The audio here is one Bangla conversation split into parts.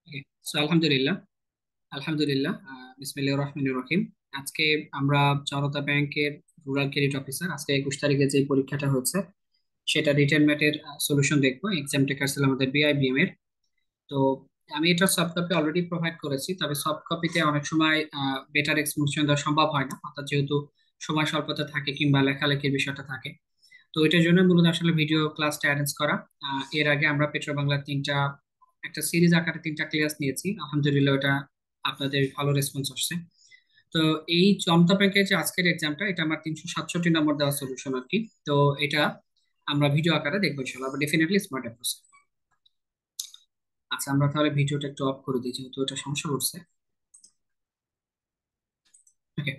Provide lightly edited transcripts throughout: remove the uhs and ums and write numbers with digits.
ওকে। সো আলহামদুলিল্লাহ। আলহামদুলিল্লাহ। বিসমিল্লাহির রহমানির রহিম। আজকে আমরা জনতা ব্যাংকের রুরাল ক্রেডিট অফিসার আজকে 21 তারিখে যে পরীক্ষাটা হচ্ছে সেটা রিটেন ম্যাটের সলিউশন দেখবো। এক্সাম টেকার ছিল আমাদের বিআইবিএম এর। তো আমি এটা সফট কপি অলরেডি প্রোভাইড করেছি, তবে সফট কপিতে অনেক সময় বেটার এক্সপ্লেনেশন দেওয়া সম্ভব হয় না, অর্থাৎ যেহেতু সময় স্বল্পতা থাকে কিংবা লেখালেখির বিষয়টা থাকে। তো এটার জন্য মূলত আসলে ভিডিও ক্লাসটা অ্যারেঞ্জ করা। এর আগে আমরা পেট্রো বাংলার একটা সিরিজ আকারে 3টা ক্লাস নিয়েছি, আলহামদুলিল্লাহ ওটা আপনাদের ভালো রেসপন্স আসছে। তো এই জনতা ব্যাংকের যে আজকের এক্সামটা, এটা আমার 367 নম্বর দেওয়া সলিউশন আর কি। তো এটা আমরা ভিডিও আকারে দেখবো ইনশাল্লাহ, ডেফিনেটলি স্মার্ট অ্যাপ্রোচ। আচ্ছা, আমরা তাহলে ভিডিওটা একটু অফ করে দিই যেহেতু এটা সমস্যা করছে। ওকে,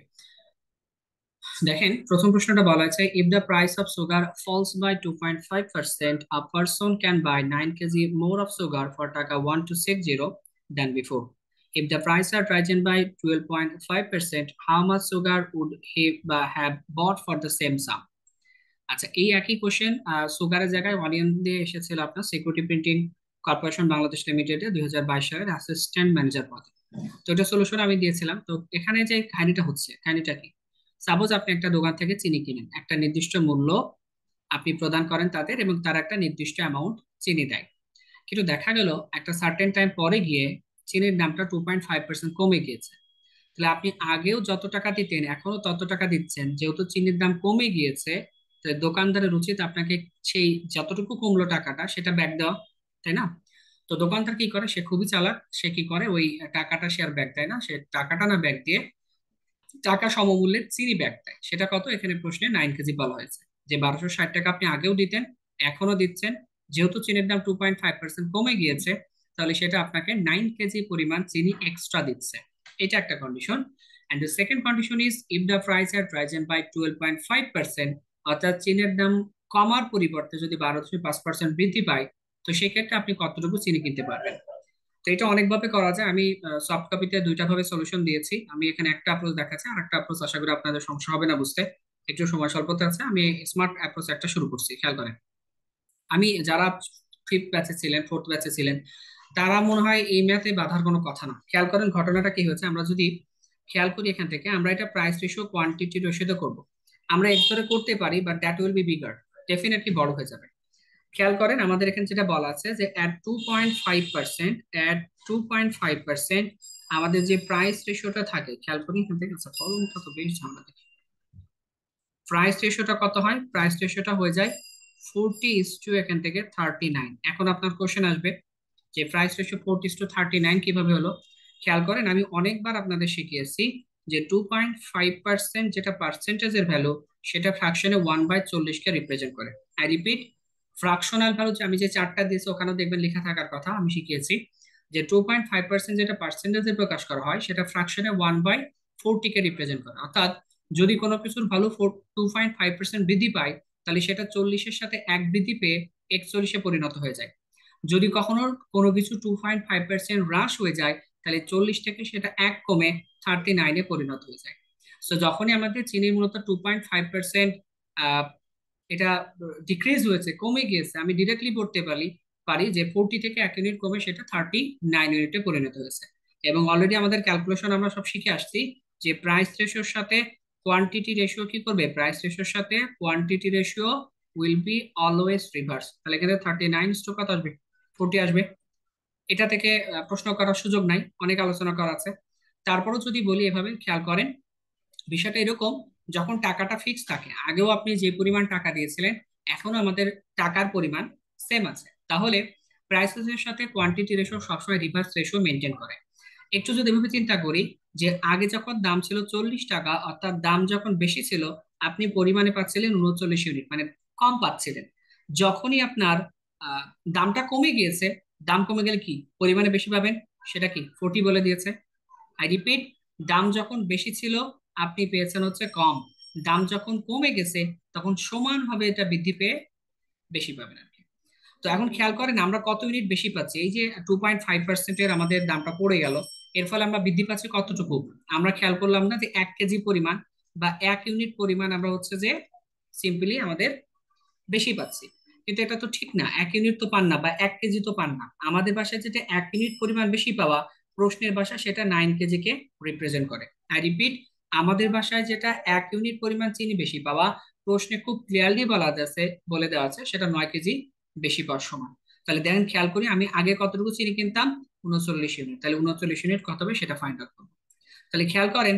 দেখেন প্রথম প্রশ্নটা বলা আছে, if the price of sugar falls by 2.5%, a person can buy 9 KG more of sugar for taka 1260 then before. If the price had risen by 12.5%, how much sugar would he have bought for the same sum? আচ্ছা, এই একই কোশ্চেন সুগারের জায়গায় অনিয়ন দিয়ে এসেছিল আপনার সিকিউরিটি প্রিন্টিং কর্পোরেশন বাংলাদেশ লিমিটেডে 2022 সালের অ্যাসিস্ট্যান্ট ম্যানেজার পদে। তো এটা সলিউশন আমি দিয়েছিলাম। তো এখানে যে কাহিনীটা হচ্ছে, কাহিনীটা কি? সাপোজ আপনি একটা দোকান থেকে চিনি কিনেন, একটা নির্দিষ্ট মূল্য আপনি প্রদান করেন তাদের, এবং তারা একটা নির্দিষ্ট অ্যামাউন্ট চিনি দেয়। কিন্তু দেখা গেল একটা সার্টেন টাইম পরে গিয়ে চিনির দামটা 2.5% কমে গিয়েছে। তাহলে আপনি আগেও যত টাকা দিতেন এখনো তত টাকা দিচ্ছেন, যেহেতু চিনির দাম কমে গিয়েছে। তাহলে দোকানদারের উচিত আপনাকে সেই যতটুকু কমলো টাকাটা সেটা ব্যাক দেওয়া, তাই না? তো দোকানদার কি করে, সে খুবই চালাক। সে কি করে, ওই টাকাটা সে আর ব্যাক দেয় না, সে টাকাটা না ব্যাক দিয়ে টাকা সমমূল্যের চিনি ব্যাক দেয়। সেটা কত? এখানে প্রশ্নে 9 কেজি বলা হয়েছে। যে 1260 টাকা আপনি আগেও দিতেন, এখনো দিচ্ছেন, যেহেতু চিনির দাম 2.5% কমে গিয়েছে, তাহলে সেটা আপনাকে 9 কেজি পরিমাণ চিনি এক্সট্রা দিচ্ছে। এটা একটা condition. And the second condition is, if the price had risen by 12.5%, অর্থাৎ চিনির দাম কমার পরিবর্তে যদি 12.5% বৃদ্ধি পায়, তো সেক্ষেত্রে আপনি কতটুকু চিনি কিনতে পারবেন। তো এটা অনেকভাবে করা যায়। আমি সফট কপিতে দুইটা ভাবে সলিউশন দিয়েছি। আমি এখানে একটা অ্যাপ্রোচ দেখাচ্ছি, আর একটা অ্যাপ্রোচ আশা করি আপনাদের সমস্যা হবে না বুঝতে। একটু সময় স্বল্পতা আছে, আমি স্মার্ট অ্যাপ্রোচ একটা শুরু করছি, খেয়াল করেন। আমি যারা ফিফথ ব্যাচে ছিলেন, ফোর্থ ব্যাচে ছিলেন, তারা মনে হয় এই ম্যাথে বাধার কোনো কথা না। খেয়াল করেন ঘটনাটা কি হয়েছে, আমরা যদি খেয়াল করি এখান থেকে, আমরা এটা প্রাইস রেশিও কোয়ান্টিটি রেশিওতে করবো। আমরা এর ধরে করতে পারি, but that will be bigger, definitely বড় হয়ে যাবে। খেয়াল করেন আমাদের এখানে যেটা বলা আছে যে অ্যাট 2.5%, আমাদের যে প্রাইস রেশিওটা থাকে, খেয়াল করি এখান থেকে। আচ্ছা, ফলনটা তো বেশ ঝামেলা দেখি। প্রাইস রেশিওটা কত হয়? প্রাইস রেশিওটা হয়ে যায় 40:, এখান থেকে 39। এখন আপনার কোশ্চেন আসবে যে প্রাইস রেশিও 40:39 কিভাবে হলো। খেয়াল করেন আমি অনেকবার আপনাদের শিখিয়েছি যে 2.5% যেটা পার্সেন্টেজের ভ্যালু, সেটা ফ্র্যাকশনে 1/40 কে রিপ্রেজেন্ট করে। আই রিপিট, ফ্র্যাকশনাল ভ্যালু আমি যে চারটা দিয়েছি ওখানেও দেখবেন লেখা থাকার কথা, আমি শিখিয়েছি যে 2.5% যেটা পার্সেন্টেজে প্রকাশ করা হয়, সেটা ফ্র্যাকশনে 1/40 কে রিপ্রেজেন্ট করে। অর্থাৎ যদি কোনো কিছুর ভ্যালু 2.5% বৃদ্ধি পায়, তাহলে সেটা 40-এর সাথে এক বৃদ্ধি পেয়ে 41-এ পরিণত হয়ে যায়। যদি কখনো কোনো কিছু 2.5% হ্রাস হয়ে যায়, তাহলে 40 থেকে সেটা এক কমে 39-এ পরিণত হয়ে যায়। তো যখনই আমাদের চিনির মূলত 2.5% এটা ডিক্রিজ হয়েছে, কমে গিয়েছে, আমি ডিরেক্টলি বলতে পারি পারি যে 40 থেকে 1 ইউনিট কমে সেটা 39 ইউনিটে পরিণত হয়েছে। এবং অলরেডি আমাদের ক্যালকুলেশন আমরা সব শিখে আসছি যে প্রাইস রেশিওর সাথে কোয়ান্টিটি রেশিও কি করবে, প্রাইস রেশিওর সাথে quantity ratio will be always reverse. তাহলে এখানে 39 কত আসবে? 40 আসবে। এটা থেকে প্রশ্ন করার সুযোগ নাই, অনেক আলোচনা করা আছে। তারপরও যদি বলি এভাবে, খেয়াল করেন বিষয়টা এরকম, যখন টাকাটা ফিক্স থাকে, আগেও আপনি যে পরিমাণ টাকা দিয়েছিলেন এখনো আমাদের টাকার পরিমাণ সেম আছে, তাহলে প্রাইসের সাথে কোয়ান্টিটি রেশিও সবসময় রিভার্স রেশিও মেনটেন করে। একটু যদি এভাবে চিন্তা করি যে আগে যখন দাম ছিল 40 টাকা, অর্থাৎ দাম যখন বেশি ছিল, আপনি পরিমাণে পাচ্ছিলেন 39 ইউনিট, মানে কম পাচ্ছিলেন। যখনই আপনার আহ, দামটা কমে গিয়েছে, দাম কমে গেলে কি পরিমাণে বেশি পাবেন? সেটা কি 40 বলে দিয়েছে। আই রিপিট, দাম যখন বেশি ছিল আপনি পেয়েছেন হচ্ছে কম, দাম যখন কমে গেছে তখন সমানভাবে এটা বৃদ্ধি পেয়ে বেশি পাবেন আর কি। তো এখন খেয়াল করেন আমরা কত ইউনিট বেশি পাচ্ছি। এই যে 2.5%-এর আমাদের দামটা পড়ে গেল, এর ফলে আমরা বৃদ্ধি পাচ্ছি কতটুকু? আমরা খেয়াল করলাম না যে 1 কেজি পরিমাণ বা 1 ইউনিট পরিমাণ আমরা হচ্ছে যে সিম্পলি আমাদের বেশি পাচ্ছি। কিন্তু এটা তো ঠিক না, 1 ইউনিট তো পান না বা 1 কেজি তো পান না। আমাদের বাসায় যেটা 1 ইউনিট পরিমাণ বেশি পাওয়া, প্রশ্নের ভাষা সেটা 9 কেজি কে রিপ্রেজেন্ট করে। আই রিপিট, আমাদের বাসায় যেটা 1 ইউনিট পরিমাণ চিনি বেশি পাওয়া, প্রশ্নে খুব ক্লিয়ারলি বলে দেওয়া আছে সেটা 9 কেজি বেশি পাওয়ার সমান। তাহলে দেখেন, খেয়াল করি আমি আগে কতটুকু চিনি কিনতাম, 39 ইউনিট, তাহলে 39 ইউনিট কত হবে সেটা ফাইন্ড আউট করবো। তাহলে খেয়াল করেন,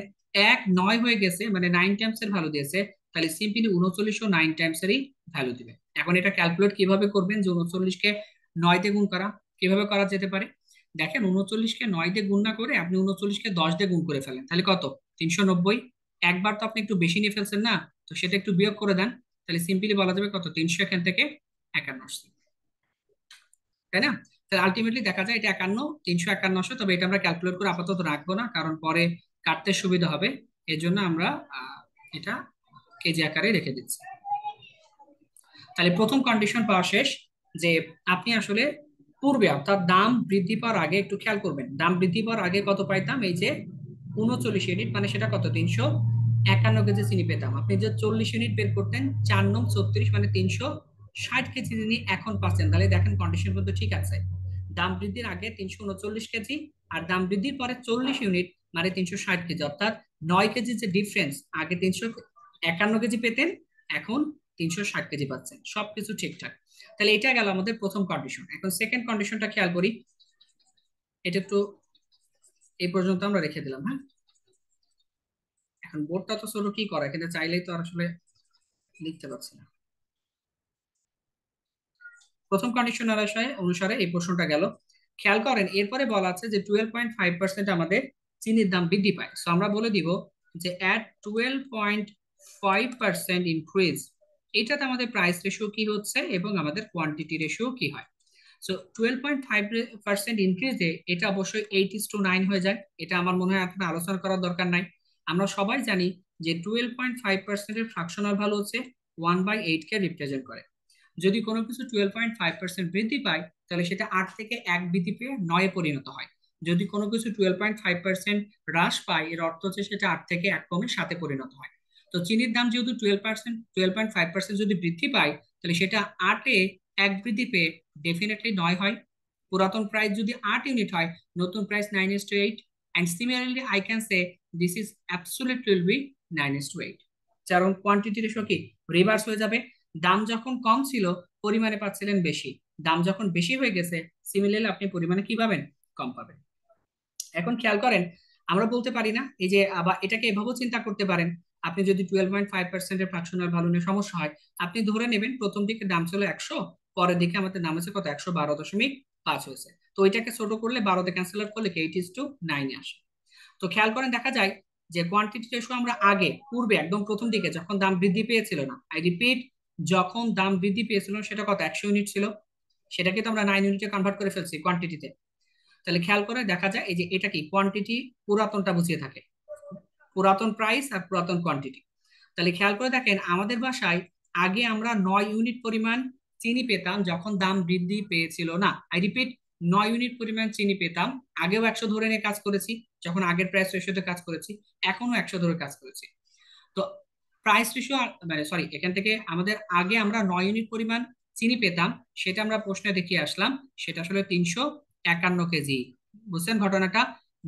1 9 হয়ে গেছে, মানে 9 টাইমস এর ভ্যালু দিয়েছে, তাহলে সিম্পলি 39 ও 9 টাইমস এরই ভ্যালু দিবে। এখন এটা ক্যালকুলেট কিভাবে করবেন, যে 39 কে 9 দিয়ে গুণ করা, কিভাবে করা যেতে পারে? দেখেন, 39 কে 9 দিয়ে গুণ না করে আপনি 39 কে 10 দিয়ে গুণ করে ফেলেন, তাহলে কত? 390। একবার তো আপনি একটু বেশি নিয়ে ফেলছেন না, তো সেটা একটু বিয়োগ করে দেন, তাহলে সিম্পলি বলা যাবে কত, 300 এখান থেকে 51 আসছে, তাই না? তাহলে আলটিমেটলি দেখা যায় এটা 51, 351 আসে। তবে এটা আমরা ক্যালকুলেট করে আপাতত রাখবো না, কারণ পরে কাটতে সুবিধা হবে, এই জন্য আমরা এটা কেজি আকারে রেখে দিচ্ছি। তাহলে প্রথম কন্ডিশন পাওয়া শেষ, যে আপনি আসলে পূর্বে অর্থাৎ দাম বৃদ্ধি পাওয়ার আগে একটু খেয়াল করবেন, দাম বৃদ্ধি পাওয়ার আগে কত পাইতাম, এই যে 39 ইউনিট, মানে সেটা কত, 351 কেজি চিনি পেতাম। আপনি যে 40 ইউনিট বের করতেন, 4 9 36, মানে 360 কেজি চিনি এখন পাচ্ছেন। তাহলে দেখেন কন্ডিশন কিন্তু ঠিক আছে, দাম বৃদ্ধির আগে 339 কেজি, আর দাম বৃদ্ধির পরে 40 ইউনিট, মানে 360 কেজি, অর্থাৎ 9 কেজি যে ডিফারেন্স, আগে 351 কেজি পেতেন, এখন 360 কেজি পাচ্ছেন, সবকিছু ঠিকঠাক। তাহলে এটা গেল আমাদের প্রথম কন্ডিশন। এখন সেকেন্ড কন্ডিশনটা খেয়াল করি, এটা একটু এই পর্যন্ত আমরা রেখে দিলাম, হ্যাঁ। এখন বোর্ডটা তো ছোট, কি করা, এখানে চাইলেই তো আর আসলে লিখতে পারছি না। প্রথম কন্ডিশন অনুসারে এই প্রশ্নটা গেল। খেয়াল করেন, এরপরে বলা আছে যে 12.5% আমাদের চিনির দাম বৃদ্ধি পায়। সো আমরা বলে দিব যে অ্যাট 12.5% ইনক্রিজ, এটাতে আমাদের প্রাইস রেশিও কি হচ্ছে এবং আমাদের কোয়ান্টিটি রেশিও কি হয়। সো 12.5% ইনক্রিজে এটা অবশ্যই 8:9 হয়ে যায়। এটা আমার মনে হয় আপনার আলোচনা করার দরকার নাই। আমরা সবাই জানি যে 12.5%-এর ফ্র্যাকশনাল ভ্যালু হচ্ছে 1/8 কে রিপ্রেজেন্ট করে। যদি কোনো কিছু 12.5% বৃদ্ধি পায়, তাহলে সেটা 8 থেকে 1 বৃদ্ধি পেয়ে 9 পরিণত হয়। যদি কোনো কিছু 12.5% হ্রাস পায়, এর অর্থ হচ্ছে সেটা 8 থেকে 1 কমে 7 পরিণত হয়। তো চিনির দাম যেহেতু 12.5% যদি বৃদ্ধি পায়, তাহলে সেটা 8-এ 1 বৃদ্ধি পেয়ে ডেফিনেটলি 9 হয়। পুরাতন প্রাইস যদি 8 ইউনিট হয়, নতুন price 9:8, and similarly I can say this is absolutely will be 9:8, কারণ কোয়ান্টিটি রেশিও কি রিভার্স হয়ে যাবে। দাম যখন কম ছিল, পরিমাণে পাচ্ছিলেন বেশি, দাম যখন বেশি হয়ে গেছে, সিমিলারলি আপনি পরিমাণে কি পাবেন, কম পাবেন। এখন খেয়াল করেন, আমরা বলতে পারি না, এই যে আবার এটাকে এভাবেও চিন্তা করতে পারেন, আপনি যদি 12.5%-এর ফ্র্যাকশনাল ভ্যালু নিয়ে সমস্যা হয়, আপনি ধরে নেবেন প্রথম দিকে দাম ছিল 100, পরের দিকে আমাদের দাম হচ্ছে কত, 112.5 হয়েছে। তো এটাকে ছোট করলে 12 দিয়ে ক্যান্সেল আউট করলে 8:9 আসে। তো খেয়াল করেন, দেখা যায় যে কোয়ান্টিটি রেশিও আমরা আগে পূর্বে একদম প্রথম দিকে যখন দাম বৃদ্ধি পেয়েছিল না, আই রিপিট, যখন দাম বৃদ্ধি পেয়েছিল সেটা কত, 100 ইউনিট ছিল, সেটাকে তো আমরা 9 ইউনিটে কনভার্ট করে ফেলছি কোয়ান্টিটিতে। তাহলে খেয়াল করে দেখা যায় এই যে এটা কি কোয়ান্টিটি, পুরাতনটা বুঝিয়ে থাকে, পুরাতন প্রাইস আর পুরাতন কোয়ান্টিটি। তাহলে খেয়াল করে দেখেন, আমাদের বাসায় আগে আমরা 9 ইউনিট পরিমাণ চিনি পেতাম যখন দাম বৃদ্ধি পেয়েছিল না, আই রিপিট, 9 ইউনিট পরিমাণ চিনি পেতাম। আগেও 100 ধরে নিয়ে কাজ করেছি, যখন আগের প্রাইস রেশিওতে কাজ করেছি, এখনো 100 ধরে কাজ করেছি। তো প্রাইস রেশিও, মানে সরি, এখান থেকে আমাদের আগে আমরা 9 ইউনিট পরিমাণ চিনি পেতাম, সেটা আমরা প্রশ্নে দেখিয়ে আসলাম, সেটা আসলে 351 কেজি। বুঝছেন ঘটনাটা?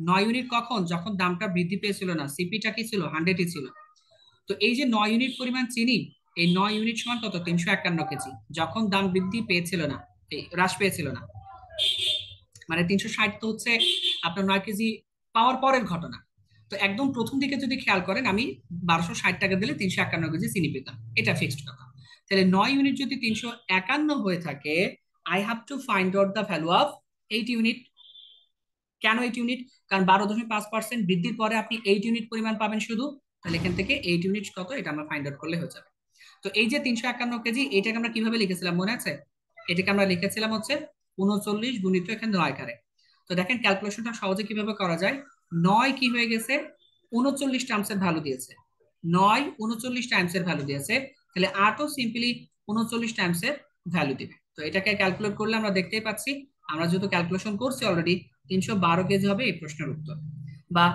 9 ইউনিট কখন, যখন দামটা বৃদ্ধি পেয়েছিল না, সিপিটা কি ছিল, 100ই ছিল। তো এই যে 9 ইউনিট পরিমাণ চিনি, এই 9 ইউনিট সমান কত, 351 কেজি, যখন দাম বৃদ্ধি পেয়েছিল না, এই হ্রাস পেয়েছিল না, মানে 360 তো হচ্ছে আপনার 9 কেজি পাওয়ার পরের ঘটনা। তো একদম প্রথম দিকে যদি খেয়াল করেন, আমি 1260 টাকা দিলে 351 কেজি চিনি পেতাম, এটা ফিক্সড কথা। তাহলে 9 ইউনিট যদি 351 হয়ে থাকে, I have to find out the value of 8 unit. কেন 8 ইউনিট? কারণ 12.5% বৃদ্ধির পরে আপনি 8 ইউনিট পরিমাণ পাবেন শুধু। তাহলে এখান থেকে 8 ইউনিট কত, এটা আমরা ফাইন্ড আউট করলে হয়ে যাবে। তো এই যে 351 কেজি, এটাকে আমরা কিভাবে লিখেছিলাম মনে আছে? এটাকে আমরা লিখেছিলাম হচ্ছে 39 গুণিত এখানে 9 আকারে। তো দেখেন ক্যালকুলেশনটা সহজে কিভাবে করা যায়। 9 কি হয়ে গেছে, 39 টাইমসের ভ্যালু দিয়েছে, 9 39 টাইমসের ভ্যালু দিয়েছে, তাহলে 8ও সিম্পলি 39 টাইমসের ভ্যালু দিবে। তো এটাকে ক্যালকুলেট করলে আমরা দেখতেই পাচ্ছি, আমরা যেহেতু ক্যালকুলেশন করছি অলরেডি, 312 কেজি হবে এই প্রশ্নের উত্তর। বা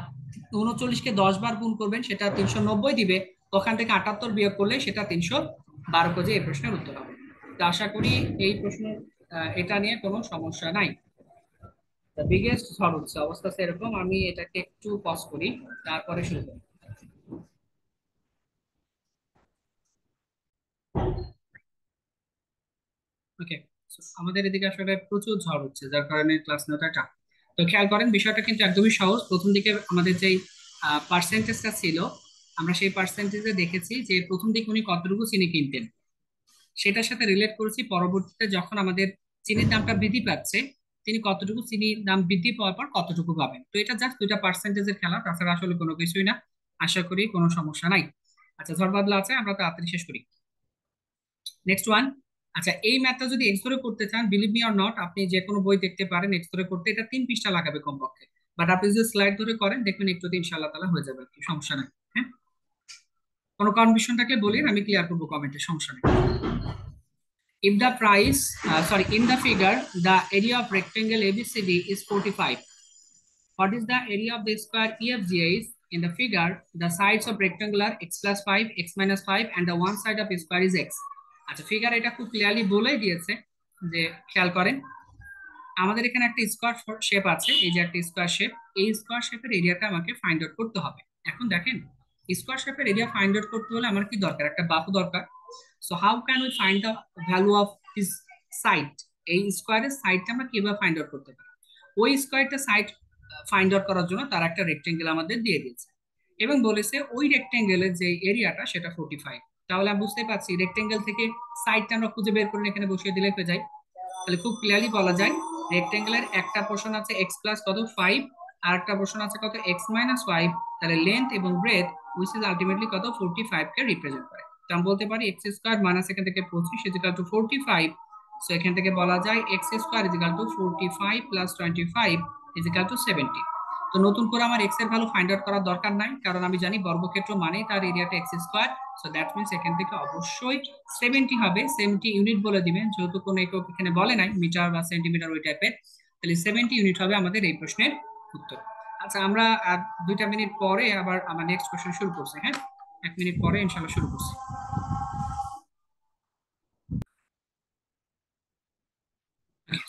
39-কে 10 বার গুণ করবেন, সেটা 390 দিবে, ওখান থেকে 78 বিয়োগ করলে সেটা 312 কেজি এই প্রশ্নের উত্তর হবে। তো আশা করি এই প্রশ্ন এটা নিয়ে কোনো সমস্যা নাই। দ্য বিগেস্ট ঝড় হচ্ছে, অবস্থা সেরকম। আমি এটাকে একটু পজ করি, তারপরে শুরু করি। ওকে, আমাদের এদিকে আসলে প্রচুর ঝড় হচ্ছে, যার কারণে ক্লাস নেওয়াটা টাফ। তো খেয়াল করেন, বিষয়টা কিন্তু একদমই সহজ। প্রথম দিকে আমাদের যেই পার্সেন্টেজটা ছিল, আমরা সেই পার্সেন্টেজে দেখেছি যে প্রথম দিকে উনি কতটুকু চিনি কিনতেন, সেটার সাথে রিলেট করেছি পরবর্তীতে যখন আমাদের চিনির দামটা বৃদ্ধি পাচ্ছে, তিনি কতটুকু চিনির দাম বৃদ্ধি পাওয়ার পর কতটুকু পাবেন। তো এটা জাস্ট দুইটা পার্সেন্টেজের খেলা, তাছাড়া আসলে কোনো কিছুই না। আশা করি কোনো সমস্যা নাই। আচ্ছা, ঝড় বাদলা আছে, আমরা তাড়াতাড়ি শেষ করি। Next one. আচ্ছা, এই ম্যাথটা যদি এক্স ধরে করতে চান, বিলিভ মি অর নট, আপনি যে কোনো বই দেখতে পারেন এক্স ধরে করতে। এটা 3 পৃষ্ঠা লাগাবে কমপক্ষে, বাট আপনি যদি স্লাইড ধরে করেন দেখবেন একটু ইনশাআল্লাহ তালা হয়ে যাবে, কি সমস্যা নেই। হ্যাঁ, কোনো কনফিউশন থাকলে বলেন, আমি ক্লিয়ার করবো কমেন্টে, সমস্যা নেই। If the in the figure, the area of rectangle ABCD is 45. What is the area of the square EFGA is? In the figure, the sides of rectangular x plus 5, x minus 5, and the one side of square is x. আচ্ছা, ফিগার এটা খুব ক্লিয়ারলি বলেই দিয়েছে। যে খেয়াল করেন, আমাদের এখানে একটা স্কোয়ার শেপ আছে, এই যে একটা স্কোয়ার শেপ, এই স্কোয়ার শেপের এরিয়াটা আমাকে ফাইন্ড আউট করতে হবে। এখন দেখেন, স্কোয়ার শেপের এরিয়া ফাইন্ড আউট করতে হলে আমার কি দরকার, একটা বাহু দরকার। So how can we find the value of his side? এই স্কোয়ারের সাইডটা আমরা কিভাবে ফাইন্ড আউট করতে পারি? ওই স্কোয়ারটা সাইড ফাইন্ড আউট করার জন্য তার একটা রেক্টেঙ্গেল আমাদের দিয়ে দিয়েছে, এবং বলেছে ওই রেক্টেঙ্গেলের যে এরিয়াটা সেটা 45। তাহলে আমি বুঝতে পারছি রেক্টেঙ্গেল থেকে সাইডটা আমরা খুঁজে বের করে এখানে বসিয়ে দিলে হয়ে যায়। তাহলে খুব ক্লিয়ারলি বলা যায়, রেক্টেঙ্গেলের একটা পোর্শন আছে এক্স প্লাস কত 5, আর একটা পোর্শন আছে কত এক্স মাইনাস 5। তাহলে লেন্থ এবং ব্রেথ উইচ ইজ আলটিমেটলি কত 45 কে রিপ্রেজেন্ট করে। তো আমি বলতে পারি এক্স স্কোয়ার মাইনাস এখান থেকে 25 ইজিক্যাল টু 45। সো এখান থেকে বলা যায় x square is equal to 45 plus 25 is equal to 70। তো নতুন করে আমার এক্স এর ভ্যালু ফাইন্ড আউট করার দরকার নাই, কারণ আমি জানি বর্গক্ষেত্র মানেই তার এরিয়াটা x square. So that means এখান থেকে অবশ্যই 70 হবে। 70 ইউনিট বলে দিবেন, যেহেতু কোনো একক এখানে বলে নাই মিটার বা সেন্টিমিটার ওই টাইপের। তাহলে 70 ইউনিট হবে আমাদের এই প্রশ্নের উত্তর। আচ্ছা, আমরা আর 2টা মিনিট পরে আবার আমার নেক্সট কোশ্চেন শুরু করছি। হ্যাঁ, 1 মিনিট পরে ইনশাল্লাহ শুরু করছি।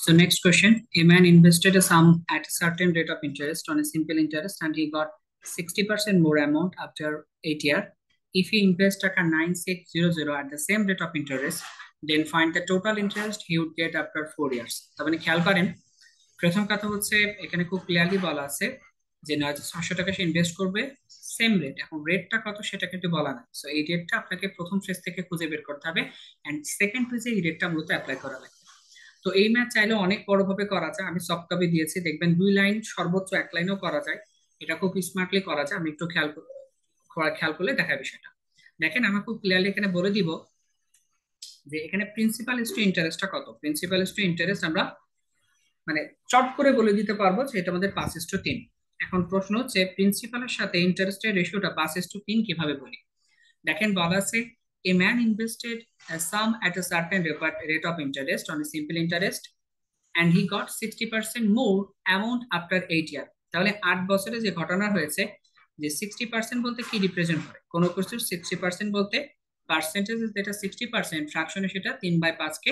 So next question, a man invested a sum at a certain rate of interest on a simple interest and he got 60% more amount after 8 years. If he invests at a 9600 at the same rate of interest, then find the total interest he would get after 4 years. তার মানে খেয়াল করেন, প্রথম কথা হচ্ছে এখানে খুব ক্লিয়ারলি বলা আছে যে 9600 টাকা সে ইনভেস্ট করবে, সেম রেট। এখন রেটটা কত সেটা কিন্তু বলা নাই, সো এই রেটটা আপনাকে প্রথম ফেজ থেকে খুঁজে বের করতে হবে, এন্ড সেকেন্ড ফেজে এই রেটটা মূলত অ্যাপ্লাই করা লাগবে। তো এই ম্যাথ চাইলে অনেক বড় ভাবে করা যায়, আমি সফট কপি দিয়েছি, দেখবেন 2 লাইন সর্বোচ্চ 1 লাইনও করা যায়। এটা খুব স্মার্টলি করা যায়, আমি একটু খেয়াল করলে দেখা বিষয়টা। দেখেন, আমি খুব ক্লিয়ারলি এখানে বলে দিব যে এখানে প্রিন্সিপাল ইস টু ইন্টারেস্টটা কত। প্রিন্সিপাল ইস টু ইন্টারেস্ট আমরা মানে চট করে বলে দিতে পারবো যে এটা আমাদের 5:3। এখন প্রশ্ন হচ্ছে প্রিন্সিপালের সাথে ইন্টারেস্টের রেশিওটা 5:3 কিভাবে বলি। দেখেন, বলা আছে a man invested a sum at a certain rate of interest on a simple interest and he got 60% more amount after 8 year। তাহলে 8 বছরে যে ঘটনা হয়েছে, যে 60% বলতে কি রিপ্রেজেন্ট করে, কোন কিছুর 60% বলতে পার্সেন্টেজ যেটা 60%, ফ্র্যাকশনে সেটা 3/5 কে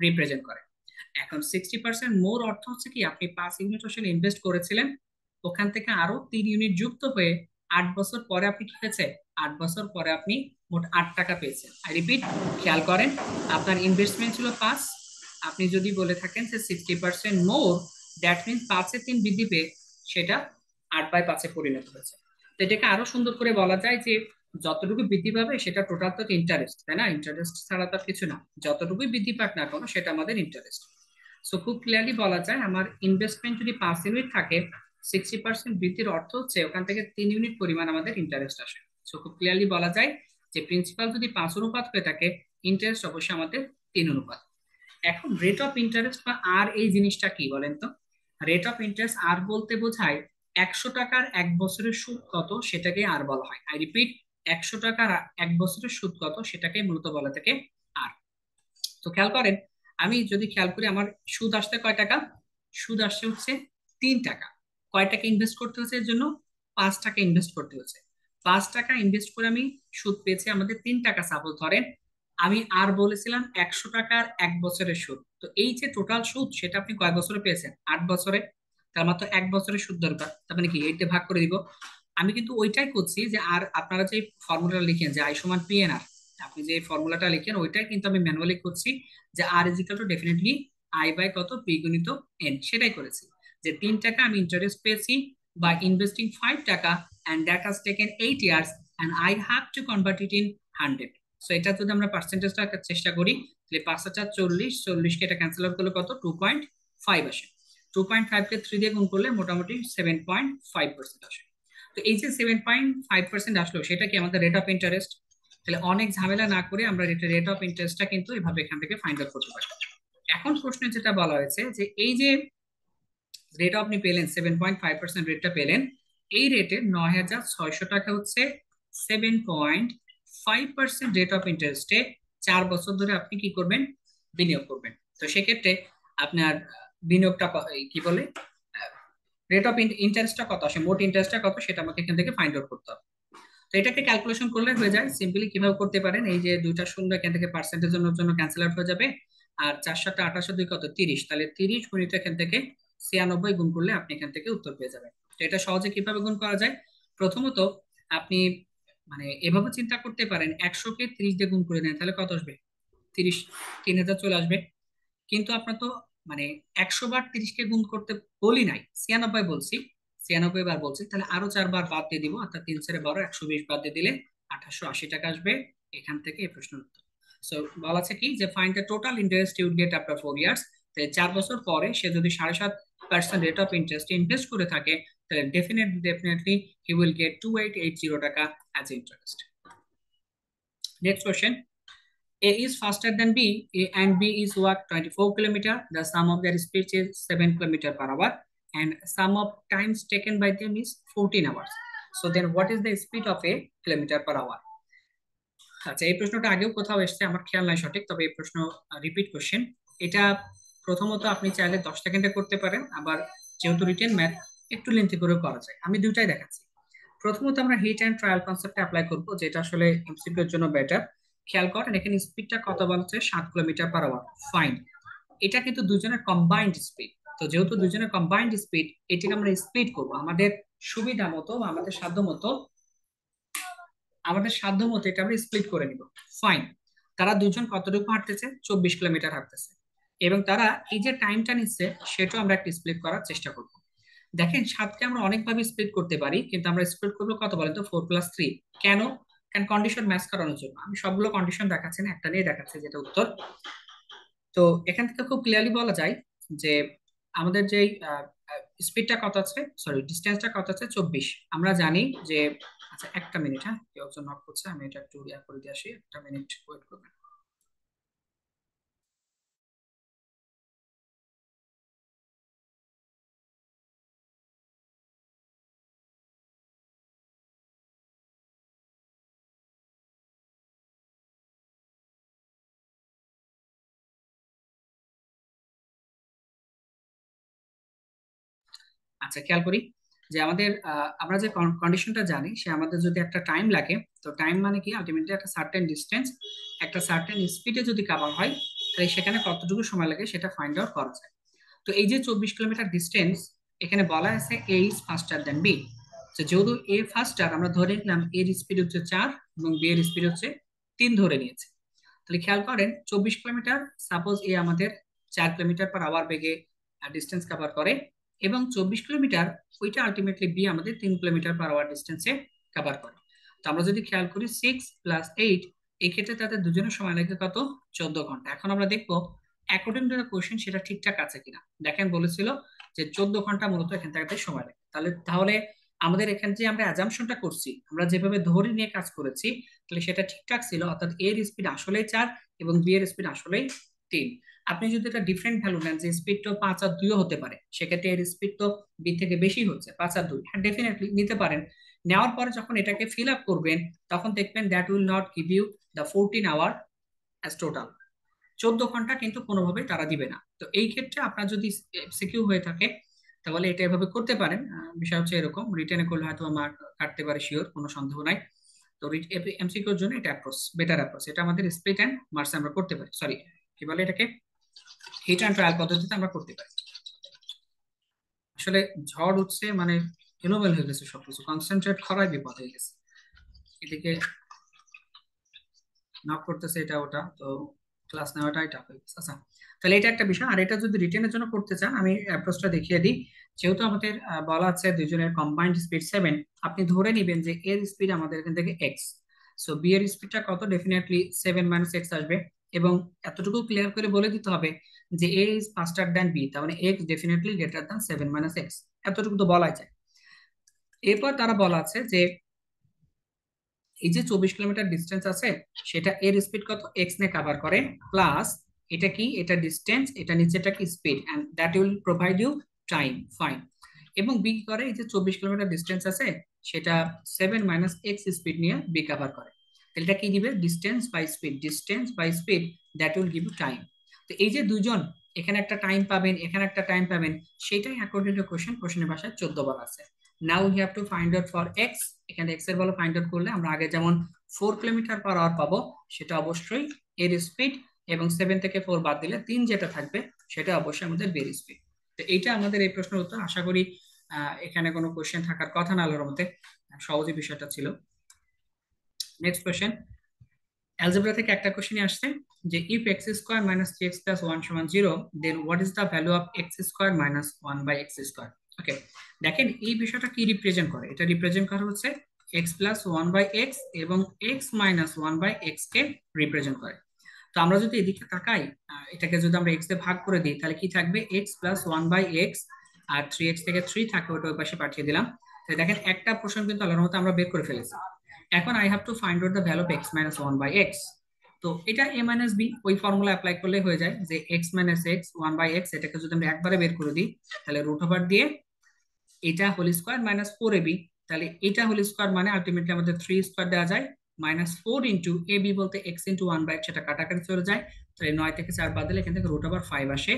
রিপ্রেজেন্ট করে। এখন 60% মোর অর্থ হচ্ছে কি, আপনি 5 ইউনিট আসলে ইনভেস্ট করেছিলেন, ওখান থেকে আরো 3 ইউনিট যুক্ত হয়ে 8 বছর পরে আপনি কি পেয়েছেন, 8 বছর পরে আপনি মোট 8 টাকা পেয়েছেন। আই রিপিট, খেয়াল করেন, আপনার ইনভেস্টমেন্ট ছিল 5, আপনি যদি বলে থাকেন যে 60% মোর, দ্যাট মিনস 5-এ 3 বৃদ্ধি পেয়ে সেটা 8/5-এ পরিণত হয়েছে। তো এটাকে আরো সুন্দর করে বলা যায় যে যতটুকু বৃদ্ধি পাবে সেটা টোটাল তো ইন্টারেস্ট, তাই না? ইন্টারেস্ট ছাড়া তো আর কিছু না, যতটুকুই বৃদ্ধি পাক না কেন সেটা আমাদের ইন্টারেস্ট। সো খুব ক্লিয়ারলি বলা যায়, আমার ইনভেস্টমেন্ট যদি 5 ইউনিট থাকে, 60% বৃদ্ধির অর্থ হচ্ছে ওখান থেকে 3 ইউনিট পরিমাণ আমাদের ইন্টারেস্ট আসে। সো খুব ক্লিয়ারলি বলা যায় যে প্রিন্সিপাল যদি 5 অনুপাত হয়ে থাকে, ইন্টারেস্ট অবশ্যই আমাদের 3 অনুপাত। এখন রেট অফ ইন্টারেস্ট বা আর এই জিনিসটা কি বলেন তো? রেট অফ ইন্টারেস্ট আর বলতে বোঝায় 100 টাকার 1 বছরের সুদ কত সেটাকে আর বলা হয়। আই রিপিট, 100 টাকার 1 বছরের সুদ কত সেটাকে মূলত বলা থাকে আর। তো খেয়াল করেন, আমি যদি খেয়াল করি আমার সুদ আসছে কয় টাকা, সুদ আসছে হচ্ছে 3 টাকা। কয় টাকা ইনভেস্ট করতে হচ্ছে এর জন্য, 5 টাকা ইনভেস্ট করতে হচ্ছে। 5 টাকা ইনভেস্ট করে আমি সুদ পেয়েছি আমাদের 3 টাকা সাপোজ ধরেন। আমি আর বলেছিলাম 100 টাকার 1 বছরের সুদ। তো এই যে টোটাল সুদ সেটা আপনি কয় বছরে পেয়েছেন? 8 বছরে। তার মাত্র 1 বছরের সুদ দরকার, তার মানে কি 8 দিয়ে ভাগ করে দিব। আমি কিন্তু ওইটাই করছি যে, আর আপনারা যে ফর্মুলা লিখেন যে আই সমান পি এন আর, আপনি যে ফর্মুলাটা লিখেন ওইটাই কিন্তু আমি ম্যানুয়ালি করছি, যে R is equal to definitely I by কত, পি গুণিত এন, সেটাই করেছি। যে 3 টাকা আমি ইন্টারেস্ট পেয়েছি by investing 5 টাকা, and that has taken 8 years, and I have to convert it in 100. So এটা যদি আমরা পার্সেন্টেজটা চেষ্টা করি, তাহলে 5 আর 4 40, 40কে এটা ক্যান্সেল আউট করলে কত, 2.5 আসে। 2.5 কে 3 দিয়ে গুণ করলে মোটামুটি 7.5% আসে। তো এই যে 7.5% আসলো, সেটা কি আমাদের রেট অফ ইন্টারেস্ট? তাহলে অনেক ঝামেলা না করে আমরা রেট অফ ইন্টারেস্টটা কিন্তু এভাবে এখান থেকে ফাইন্ড আউট করতে পারি। এখন প্রশ্নে যেটা বলা হয়েছে যে এই যে রেট আপনি পেলেন, 7.5% রেটটা পেলেন, এই রেটে 9,600 টাকা হচ্ছে 7.5% রেট অফ ইন্টারেস্টে 4 বছর ধরে আপনি কি করবেন, বিনিয়োগ করবেন। তো সেক্ষেত্রে আপনার বিনিয়োগটা কি বলে, রেট অফ ইন্টারেস্টটা কত আসে, মোট ইন্টারেস্টটা কত, সেটা আমাকে এখান থেকে ফাইন্ড আউট করতে হবে। তো এটাকে ক্যালকুলেশন করলে হয়ে যায়। সিম্পলি কিভাবে করতে পারেন, এই যে দুইটা শূন্য এখান থেকে পার্সেন্টেজের জন্য ক্যান্সেল আউট হয়ে যাবে, আর 4 7 28 কত, 30, তাহলে 30 গুণিত এখান থেকে 96 গুণ করলে আপনি এখান থেকে উত্তর পেয়ে যাবেন। তো এটা সহজে কিভাবে গুণ করা যায়, প্রথমত আপনি মানে এভাবে চিন্তা করতে পারেন, 100কে 30 দিয়ে গুণ করে নেন, তাহলে কত আসবে, 30, 3,000 চলে আসবে। কিন্তু আপনার তো মানে 100 বার 30কে গুণ করতে বলি নাই, 96 বলছি, 96 বার বলছি, তাহলে আরো 4 বার বাদ দিয়ে দিব, অর্থাৎ 3 4 12, 120 বাদ দিয়ে দিলে 2880 টাকা আসবে। এখান থেকে এই প্রশ্নের উত্তর। সো বলা আছে কি যে find the total interest you get after 4 years. তাই 4 বছর পরে সে যদি 7.5% রেট অফ ইন্টারেস্ট ইনভেস্ট করে থাকে, তাহলে ডেফিনেটলি হি উইল গেট 2880 টাকা as interest. Next question, A is faster than B, and B is what, 24 kilometer. The sum of their speed is 7 kilometer per hour, and sum of times taken by them is 14 hours. So then what is the speed of a kilometer per hour? আচ্ছা, এই প্রশ্নটা আগেও কোথাও এসেছে, আমার খেয়াল নাই সঠিক, তবে এই প্রশ্ন রিপিট কোশ্চেন। এটা প্রথমত আপনি চাইলে 10 সেকেন্ডে করতে পারেন, আবার যেহেতু রিটেন ম্যাথ একটু লেন্থি করেও করা যায়, আমি দুটাই দেখাচ্ছি। প্রথমত আমরা হিট অ্যান্ড ট্রায়াল কনসেপ্টে অ্যাপ্লাই করব, যেটা আসলে এমসিকিউ এর জন্য বেটার। খেয়াল করেন এখানে স্পিডটা কত বলছে, 7 কিলোমিটার পার আওয়ার। ফাইন, এটা কিন্তু দুজনের কম্বাইন্ড স্পিড। তো যেহেতু দুজনের কম্বাইন্ড স্পিড, এটাকে আমরা স্প্লিট করব আমাদের সুবিধা মতো বা আমাদের সাধ্য মতো এটা আমরা স্প্লিট করে নিব। ফাইন, তারা দুজন কতটুকু হাঁটতেছে, 24 কিলোমিটার হাঁটতেছে, এবং তারা এই যে টাইমটা নিচ্ছে সেটাও আমরা একটা স্প্লিট করার চেষ্টা করব। দেখেন 7কে আমরা অনেকভাবে স্প্লিট করতে পারি, কিন্তু আমরা স্প্লিট করবো কত বলেন তো, 4 + 3। কেন? কারণ কন্ডিশন ম্যাচ করানোর জন্য। আমি সবগুলো কন্ডিশন দেখাচ্ছি না, একটা নিয়ে দেখাচ্ছি যেটা উত্তর। তো এখান থেকে খুব ক্লিয়ারলি বলা যায় যে আমাদের যে স্পিডটা কত আছে, সরি ডিস্টেন্সটা কত আছে, 24। আমরা জানি যে, আচ্ছা একটা মিনিট, হ্যাঁ কেউ একজন নক করছে, আমি এটা একটু ইয়া করে দিয়ে আসি, একটা মিনিট ওয়েট করবেন। আচ্ছা খেয়াল করি যে আমাদের আমরা যে কন্ডিশনটা জানি, সে আমাদের যদি একটা টাইম লাগে, তো টাইম মানে কি, আলটিমেটলি একটা সার্টেন ডিস্টেন্স একটা সার্টেন স্পিডে যদি কাভার হয়, তাহলে সেখানে কতটুকু সময় লাগে সেটা ফাইন্ড আউট করা যায়। তো এই যে 24 কিলোমিটার ডিস্টেন্স, এখানে বলা আছে এ ইজ ফাস্টার দেন বি। যেহেতু এ ফাস্টার, আমরা ধরে নিলাম এর স্পিড হচ্ছে 4 এবং বি এর স্পিড হচ্ছে 3 ধরে নিয়েছে। তাহলে খেয়াল করেন 24 কিলোমিটার, সাপোজ এ আমাদের 4 কিলোমিটার পার আওয়ার বেগে ডিস্টেন্স কভার করে, এবং 24 কিলোমিটার ওইটা আলটিমেটলি বি আমাদের 3 কিলোমিটার পার আওয়ার ডিস্টেন্সে কভার করে। তো আমরা যদি খেয়াল করি 6 + 8, এই ক্ষেত্রে তাদের দুজনের সময় লাগে কত, 14 ঘন্টা। এখন আমরা দেখবো অ্যাকর্ডিং টু দ্য কোশ্চেন সেটা ঠিকঠাক আছে কিনা। দেখেন বলেছিল যে 14 ঘন্টা মূলত এখান থেকে সময় লাগে। তাহলে তাহলে আমাদের এখানে যে আমরা অ্যাজাম্পশনটা করছি, আমরা যেভাবে ধরে নিয়ে কাজ করেছি, তাহলে সেটা ঠিকঠাক ছিল, অর্থাৎ এর স্পিড আসলেই 4 এবং বি এর স্পিড আসলেই 3। আপনি যদি এটা ডিফারেন্ট ভ্যালু নেন, যে স্পিড তো 5 আর 2 হতে পারে, সেক্ষেত্রে এর স্পিড তো বি থেকে বেশি হচ্ছে, 5 আর 2, হ্যাঁ ডেফিনেটলি নিতে পারেন। নেওয়ার পরে যখন এটাকে ফিল আপ করবেন, তখন দেখবেন that will not give you the 14 hour as total. 14 ঘন্টা কিন্তু কোনোভাবেই তারা দিবে না। তো এই ক্ষেত্রে আপনার যদি সিকিউ হয়ে থাকে, তাহলে এটা এভাবে করতে পারেন। বিষয় হচ্ছে এরকম, রিটেনে করলে হয়তো মার্ক কাটতে পারে, শিওর, কোনো সন্দেহ নাই। তো এমসিকিউর জন্য এটা অ্যাপ্রোচ, বেটার অ্যাপ্রোচ। এটা আমাদের স্প্লিট এন্ড মার্কস আমরা করতে পারি, সরি কি বলে এটাকে, হিট অ্যান্ড ট্রায়াল পদ্ধতিতে আমরা করতে পারি। আসলে ঝড় উঠছে মানে এলোমেলো হয়ে গেছে সবকিছু, কনসেন্ট্রেট করাই বিপদ হয়ে গেছে। এদিকে নক করতেছে এটা ওটা, তো ক্লাস নেওয়াটাই টাফ হয়ে গেছে। আচ্ছা, তাহলে এটা একটা বিষয়। আর এটা যদি রিটেনের জন্য করতে চান, আমি অ্যাপ্রোচটা দেখিয়ে দিই। যেহেতু আমাদের বলা আছে দুইজনের কম্বাইন্ড স্পিড 7, আপনি ধরে নেবেন যে এর স্পিড আমাদের এখান থেকে এক্স, সো বি এর স্পিডটা কত, ডেফিনেটলি 7 - x আসবে। এবং এতটুকু ক্লিয়ার করে বলে দিতে হবে যে এ ইজ ফাস্টার দ্যান বি, তার মানে x definitely greater than 7 - x, এতটুকু তো বলাই যায়। এরপর তারা বলা আছে যে এই যে 24 কিলোমিটার ডিস্টেন্স আছে, সেটা এর স্পিড কত, এক্স নে কভার করে, প্লাস এটা কি, এটা ডিস্টেন্স, এটা নিচেটা কি speed, and that will provide you time, fine. এবং বি কি করে, এই যে 24 কিলোমিটার ডিস্টেন্স আছে সেটা 7 - x স্পিড নিয়ে বি কভার করে। এটা কি দিবে, distance by speed, distance by speed, that will give you time. তো এই যে দুজন, এখানে একটা টাইম পাবেন, এখানে একটা টাইম পাবেন, সেটাই অ্যাকর্ডিং টু কোশ্চেনের ভাষায় 14 বার আছে। Now we have to find out for x. এখানে এক্স এর ভ্যালু ফাইন্ড আউট করলে আমরা আগে যেমন 4 কিলোমিটার পার আওয়ার পাবো, সেটা অবশ্যই এর স্পিড, এবং 7 থেকে 4 বাদ দিলে 3 যেটা থাকবে সেটা অবশ্যই আমাদের বের স্পিড। তো এইটা আমাদের এই প্রশ্নের উত্তর। আশা করি এখানে কোনো কোশ্চেন থাকার কথা না, আলোর মধ্যে সহজই বিষয়টা ছিল। নেক্সট কোশ্চেন, অ্যালজেব্রা থেকে একটা কোশ্চেন আসছে যে if X square minus 3x plus 1 সমান 0, then what is the value of X square minus 1/x²। Okay, দেখেন এই বিষয়টা কি রিপ্রেজেন্ট করে, এটা রিপ্রেজেন্ট করা হচ্ছে x প্লাস 1/x এবং x মাইনাস 1/x কে রিপ্রেজেন্ট করে। তো আমরা যদি এদিকে তাকাই, এটাকে যদি আমরা x দিয়ে ভাগ করে দিই, তাহলে কি থাকবে, x প্লাস 1/x, আর 3x থেকে 3 থাকে, ওটা ওই পাশে পাঠিয়ে দিলাম। তাই দেখেন একটা পোর্শন কিন্তু আল্লাহর মতো আমরা বের করে ফেলেছি। এখন I have to find out the value of x minus 1/x। তো এটা a মাইনাস বি, ওই ফর্মুলা অ্যাপ্লাই করলে হয়ে যায় যে x মাইনাস এক্স 1/x, এটাকে যদি আমরা একবারে বের করে দিই, তাহলে রুট ওভার দিয়ে এটা হোল স্কোয়ার মাইনাস 4ab, তাহলে এটা হোল স্কোয়ার মানে আলটিমেটলি আমাদের 3 স্কোয়ার দেওয়া যায়, -4 ইন্টু এ বি বলতে এক্স ইন্টু 1/x, সেটা কাটাকাটি চলে যায়। তাহলে 9 থেকে 4 বাদ দিলে এখান থেকে রুট ওভার 5 আসে।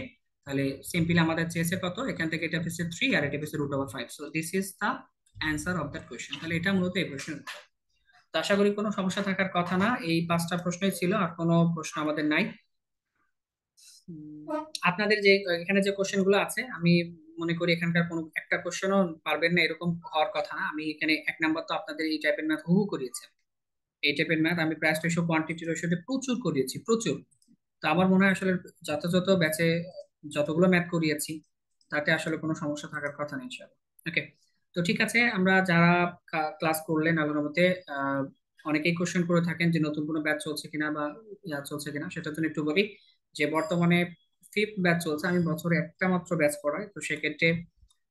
তাহলে সিম্পলি আমাদের চেয়েছে কত, এখান থেকে এটা পেয়েছে 3 আর এটা পেয়েছে root over 5। So this is the answer of that question. তাহলে এটা মূলত এই প্রশ্নের উত্তর। তো আশা করি কোনো সমস্যা থাকার কথা না, এই 5টা প্রশ্নই ছিল, আর কোনো প্রশ্ন আমাদের নাই। আপনাদের যে এখানে যে কোশ্চেন গুলো আছে, আমি মনে করি এখানকার কোনো একটা কোশ্চেনও পারবেন না এরকম হওয়ার কথা না। আমি এখানে 1 নাম্বার তো আপনাদের এই টাইপের ম্যাথ হুবহু করিয়েছি, এই টাইপের ম্যাথ আমি প্রাইস রেশিও কোয়ান্টিটি রেশিওতে প্রচুর করিয়েছি, প্রচুর। তো আমার মনে হয় আসলে যথাযথ ব্যাচে যতগুলো ম্যাথ করিয়েছি তাতে আসলে কোনো সমস্যা থাকার কথা নেই ইনশাআল্লাহ। ওকে, তো ঠিক আছে, আমরা যারা ক্লাস করলেন আলোর মতে, অনেকেই কোশ্চেন করে থাকেন যে নতুন কোনো ব্যাচ চলছে কিনা বা ইয়া চলছে কিনা, সেটার জন্য একটু বলি যে বর্তমানে 5th ব্যাচ চলছে, আমি বছরে একটা মাত্র ব্যাচ করাই। তো সেক্ষেত্রে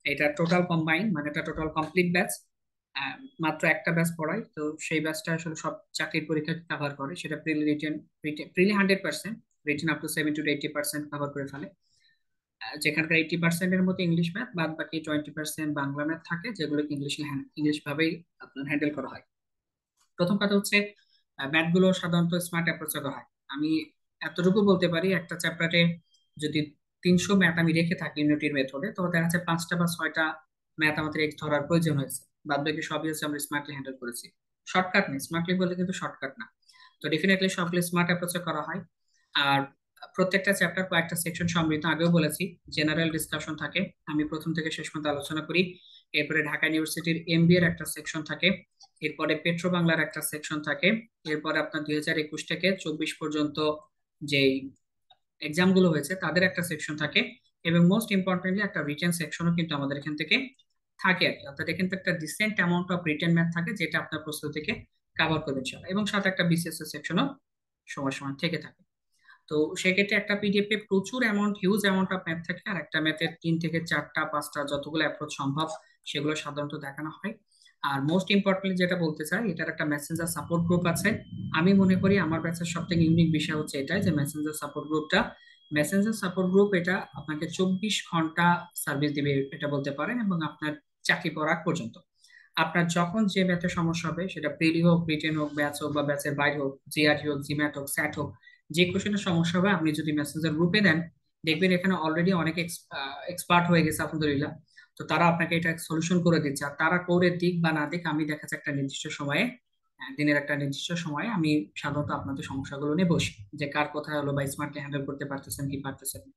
এটা টোটাল কম্বাইন, মানে এটা টোটাল কমপ্লিট ব্যাচ, মাত্র একটা ব্যাচ পড়াই। তো সেই ব্যাচটা আসলে সব চাকরির পরীক্ষা কভার করে, সেটা prelim written, prelim 100%, written up to 70 to 80% cover করে ফেলে। যেখানকার 80%-এর মতো ইংলিশ ম্যাথ, বাদ বাকি 20% বাংলা ম্যাথ থাকে, যেগুলোকে ইংলিশ ভাবেই আপনার হ্যান্ডেল করা হয়। প্রথম কথা হচ্ছে ম্যাথ গুলো সাধারণত স্মার্ট অ্যাপ্রোচে করা হয়। আমি এতটুকু বলতে পারি, একটা চ্যাপ্টারে যদি 300 ম্যাথ আমি রেখে থাকি ইউনিটির মেথডে, তো দেখা যাচ্ছে 5টা বা 6টা ম্যাথ আমাদের এক্স ধরার প্রয়োজন হয়েছে, বাদ বাকি সবই হচ্ছে আমরা স্মার্টলি হ্যান্ডেল করেছি। শর্টকাট নেই, স্মার্টলি বলতে কিন্তু শর্টকাট না। তো ডেফিনেটলি সবগুলো স্মার্ট অ্যাপ্রোচে করা হয়। আর প্রত্যেকটা চ্যাপ্টার কয়েকটা সেকশন সমৃদ্ধ, আগেও বলেছি জেনারেল ডিসকাশন থাকে, আমি প্রথম থেকে শেষ পর্যন্ত আলোচনা করি। এরপরে ঢাকা ইউনিভার্সিটির এমবিএ এর একটা সেকশন থাকে, এরপরে পেট্রো বাংলার একটা সেকশন থাকে, এরপরে আপনার 2021 থেকে 24 পর্যন্ত যেই এক্সাম গুলো হয়েছে তাদের একটা সেকশন থাকে, এবং মোস্ট ইম্পর্টেন্টলি একটা রিটেন সেকশনও কিন্তু আমাদের এখান থেকে থাকে আর কি। অর্থাৎ এখান থেকে একটা decent amount of written math থাকে, যেটা আপনার প্রস্তুতিকে কাভার করবে ইনশাআল্লাহ, এবং সাথে একটা বিসিএস এর সেকশনও সময় সময় থেকে থাকে। তো সেক্ষেত্রে একটা পিডিএফ এ প্রচুর amount, huge amount of math থাকে, আর একটা ম্যাথের 3 থেকে 4টা 5টা যতগুলো অ্যাপ্রোচ সম্ভব সেগুলো সাধারণত দেখানো হয়। আর মোস্ট ইম্পর্টেন্টলি যেটা বলতে চাই, এটার একটা মেসেঞ্জার সাপোর্ট গ্রুপ আছে। আমি মনে করি আমার ব্যাচের সব থেকে ইউনিক বিষয় হচ্ছে এটাই যে মেসেঞ্জার সাপোর্ট গ্রুপ এটা আপনাকে 24 ঘন্টা সার্ভিস দিবে, এটা বলতে পারেন, এবং আপনার চাকরি করার আগ পর্যন্ত আপনার যখন যে ম্যাথের সমস্যা হবে, সেটা প্রিলি হোক, রিটেন হোক, ব্যাচ হোক বা ব্যাচের বাইরে হোক, জিআরটি হোক, জিম্যাট হোক, স্যাট হোক, যে কোশ্চেনের সমস্যা হবে, আপনি যদি মেসেঞ্জার গ্রুপে দেন, দেখবেন এখানে অলরেডি অনেক এক্সপার্ট হয়ে গেছে আলহামদুলিল্লাহ। তো তারা আপনাকে এটা সলিউশন করে দিচ্ছে, আর তারা করে দিক বা না দিক, আমি দেখা যাচ্ছে একটা নির্দিষ্ট সময়ে দিনের একটা নির্দিষ্ট সময়ে আমি সাধারণত আপনাদের সমস্যাগুলো নিয়ে বসি, যে কার কোথায় হলো বা স্মার্টলি হ্যান্ডেল করতে পারতেছেন কি পারতেছেন না।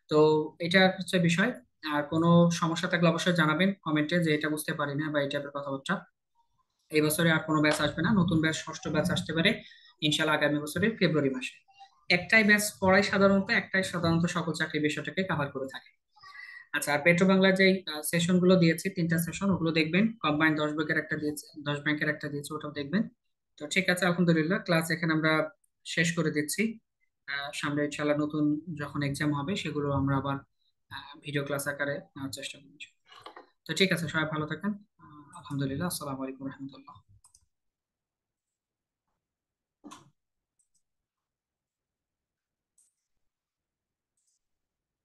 তো এটা হচ্ছে বিষয়। আর কোনো সমস্যা থাকলে অবশ্যই জানাবেন কমেন্টে যে এটা বুঝতে পারি না বা এই টাইপের কথাবার্তা। এই বছরে আর কোনো ব্যাচ আসবে না, নতুন ব্যাচ ষষ্ঠ ব্যাচ আসতে পারে ইনশাল্লাহ আগামী বছরের ফেব্রুয়ারি মাসে। একটাই ব্যাচ পড়ায় সাধারণত, একটাই সাধারণত সকল চাকরি বিষয়টাকে কভার করে থাকে। আচ্ছা, আর পেট্রো বাংলার যে সেশন গুলো দিয়েছি, 3টা সেশন, ওগুলো দেখবেন। কম্বাইন্ড 10 ব্যাংকের একটা দিয়েছে, 10 ব্যাংকের একটা দিয়েছে, ওটাও দেখবেন। তো ঠিক আছে, আলহামদুলিল্লাহ, ক্লাস এখানে আমরা শেষ করে দিচ্ছি। সামনে ইনশাল্লাহ নতুন যখন এক্সাম হবে সেগুলো আমরা আবার ভিডিও ক্লাস আকারে নেওয়ার চেষ্টা করছি। তো ঠিক আছে, সবাই ভালো থাকেন। আলহামদুলিল্লাহ, আসসালামু আলাইকুম রহমতুল্লাহ।